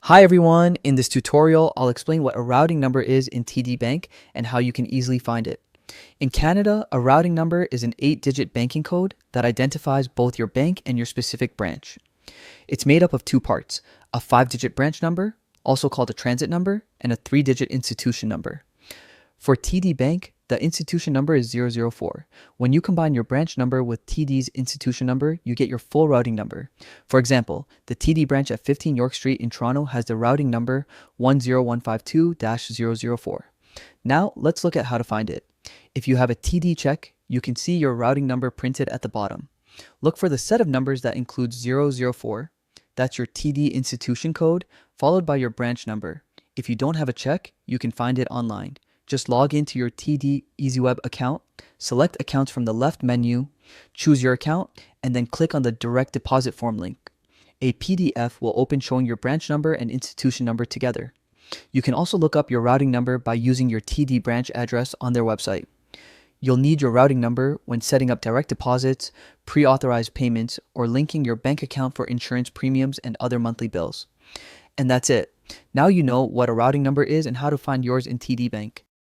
Hi everyone, in this tutorial I'll explain what a routing number is in TD Bank and how you can easily find it. In Canada, a routing number is an 8-digit banking code that identifies both your bank and your specific branch. It's made up of two parts, a 5-digit branch number, also called a transit number, and a 3-digit institution number. For TD Bank, the institution number is 004. When you combine your branch number with TD's institution number, you get your full routing number. For example, the TD branch at 15 York Street in Toronto has the routing number 10152-004. Now, let's look at how to find it. If you have a TD check, you can see your routing number printed at the bottom. Look for the set of numbers that includes 004. That's your TD institution code, followed by your branch number. If you don't have a check, you can find it online. Just log into your TD EasyWeb account, select Accounts from the left menu, choose your account, and then click on the Direct Deposit Form link. A PDF will open showing your branch number and institution number together. You can also look up your routing number by using your TD branch address on their website. You'll need your routing number when setting up direct deposits, pre-authorized payments, or linking your bank account for insurance premiums and other monthly bills. And that's it. Now you know what a routing number is and how to find yours in TD Bank.